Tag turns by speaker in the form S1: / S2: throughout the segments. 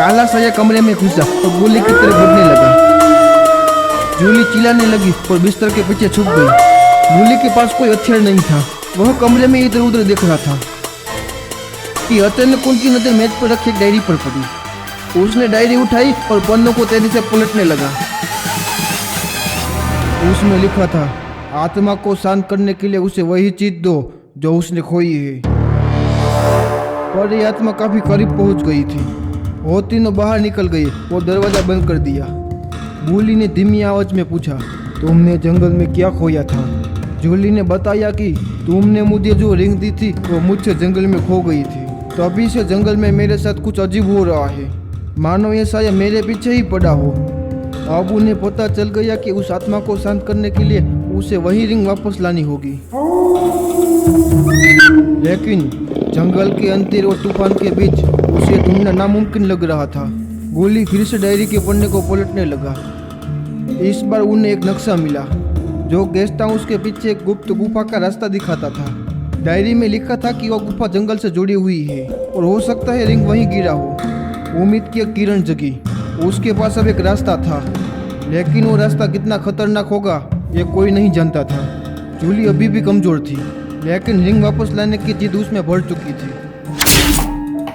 S1: काला साया कमरे में घुसा और गोली की तरफ बढ़ने लगा। जूली चिल्लाने लगी और बिस्तर के पीछे छुप गई। जूली के पास कोई हथियार नहीं था। वह कमरे में इधर उधर देख रहा था कि अचानक उनकी नजर मेज पर रखी एक डायरी पर पड़ी। उसने डायरी उठाई और पन्नों को तेजी से पलटने लगा। उसमें लिखा था, आत्मा को शांत करने के लिए उसे वही चीज दो जो उसने खोई है। पर ये आत्मा काफी करीब पहुंच गई थी। वो तीनों बाहर निकल गए और दरवाजा बंद कर दिया। जूली ने धीमी आवाज में पूछा, तुमने जंगल में क्या खोया था? जूली ने बताया कि तुमने मुझे जो रिंग दी थी वो मुझसे जंगल में खो गई थी। तभी से जंगल में मेरे साथ कुछ अजीब हो रहा है, मानो ये शायद मेरे पीछे ही पड़ा हो। अब उन्हें पता चल गया कि उस आत्मा को शांत करने के लिए उसे वही रिंग वापस लानी होगी। लेकिन जंगल के अंधेरे और तूफान के बीच उसे ढूंढना नामुमकिन लग रहा था। जूली फिर से डायरी के पन्ने को पलटने लगा। इस बार उन्हें एक नक्शा मिला जो गेस्ट हाउस के पीछे एक गुप्त गुफा का रास्ता दिखाता था। डायरी में लिखा था कि वह गुफा जंगल से जुड़ी हुई है और हो सकता है रिंग वहीं गिरा हो। उम्मीद की एक किरण जगी। उसके पास अब एक रास्ता था, लेकिन वो रास्ता कितना खतरनाक होगा ये कोई नहीं जानता था। जूली अभी भी कमजोर थी, लेकिन रिंग वापस लाने की जिद उसमें भर चुकी थी।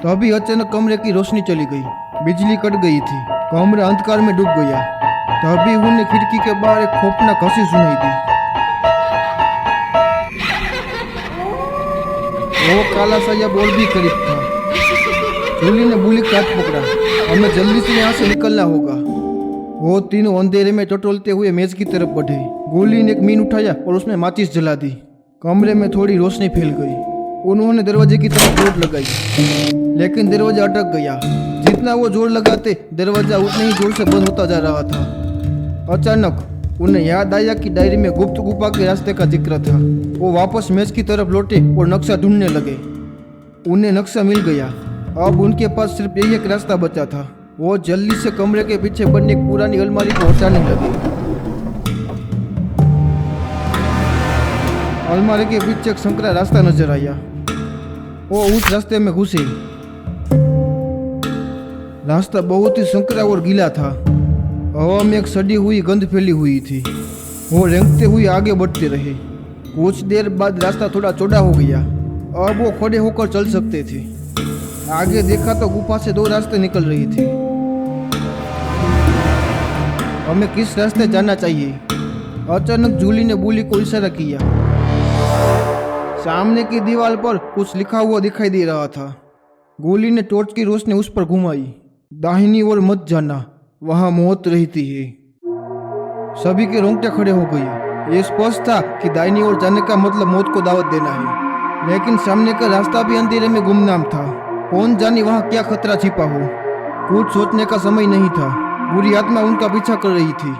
S1: तभी अचानक कमरे की रोशनी चली गई। बिजली कट गई थी। कमरा अंधकार में डूब गया। तभी उन्हें खिड़की के बाहर एक खौफनाक हंसी सुनाई दी। वो काला साया बोल भी करीब था। जूली ने जूली का हाथ पकड़ा, हमें जल्दी से यहाँ से निकलना होगा। वो तीनों अंधेरे में टटोलते हुए मेज की तरफ बढ़े। जूली ने एक मीन उठाया और उसमें माचिस जला दी। कमरे में थोड़ी रोशनी फैल गई। उन्होंने दरवाजे की तरफ जोर लगाई, लेकिन दरवाजा अटक गया। जितना वो जोर लगाते दरवाजा उतने ही जोर से बंद होता जा रहा था। अचानक उन्हें याद आया कि डायरी में गुप्त गुफा के रास्ते का जिक्र था। वो वापस मेज की तरफ लौटे और नक्शा ढूंढने लगे। उन्हें नक्शा मिल गया। अब उनके पास सिर्फ यही एक रास्ता बचा था। वो जल्दी से कमरे के पीछे बनी एक पुरानी अलमारी को हटाने लगे। अलमारी के पीछे एक संकरा रास्ता नजर आया। वो उस रास्ते में घुसे। रास्ता बहुत ही संकरा और गीला था। हवा में एक सड़ी हुई गंध फैली हुई थी। वो रेंगते हुए आगे बढ़ते रहे। कुछ देर बाद रास्ता थोड़ा चौड़ा हो गया। अब वो खड़े होकर चल सकते थे। आगे देखा तो गुफा से दो रास्ते निकल रही थी। हमें किस रास्ते जाना चाहिए? अचानक जूली ने जूली को इशारा किया। सामने की दीवार पर कुछ लिखा हुआ दिखाई दे रहा था। जूली ने टॉर्च की रोशनी उस पर घुमाई। दाहिनी ओर मत जाना, वहां मौत रहती है। सभी के रोंगटे खड़े हो गए। ये स्पष्ट था कि दाहिनी ओर जाने का मतलब मौत को दावत देना है। लेकिन सामने का रास्ता भी अंधेरे में गुमनाम था। कौन जाने वहां क्या खतरा छिपा हो। कुछ सोचने का समय नहीं था। बुरी आत्मा उनका पीछा कर रही थी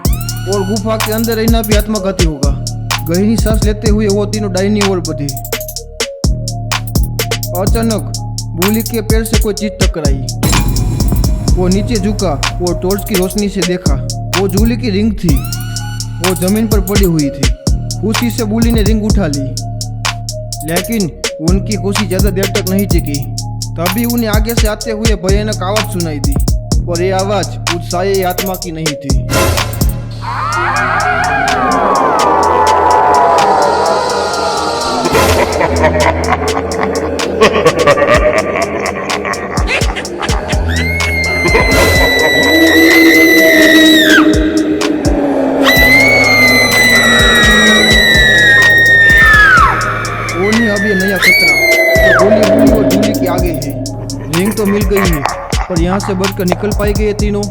S1: और गुफा के अंदर रहना भी आत्मघाती होगा। गहरी सांस लेते हुए वो तीनों दाहिनी ओर बढ़े। अचानक जूली के पैर से कोई चीज टकराई। वो नीचे झुका और टॉर्च की रोशनी से देखा। वो जूली की रिंग थी। वो जमीन पर पड़ी हुई थी। खुशी से जूली ने रिंग उठा ली, लेकिन उनकी खुशी ज्यादा देर तक नहीं टिकी। तभी उन्हें आगे से आते हुए भयानक आवाज सुनाई दी, और ये आवाज उस साये आत्मा की नहीं थी। अब ये नया खतरा तो जूली और जूली के आगे है। रिंग तो मिल गई है, पर यहाँ से बचकर निकल पाएंगे ये तीनों?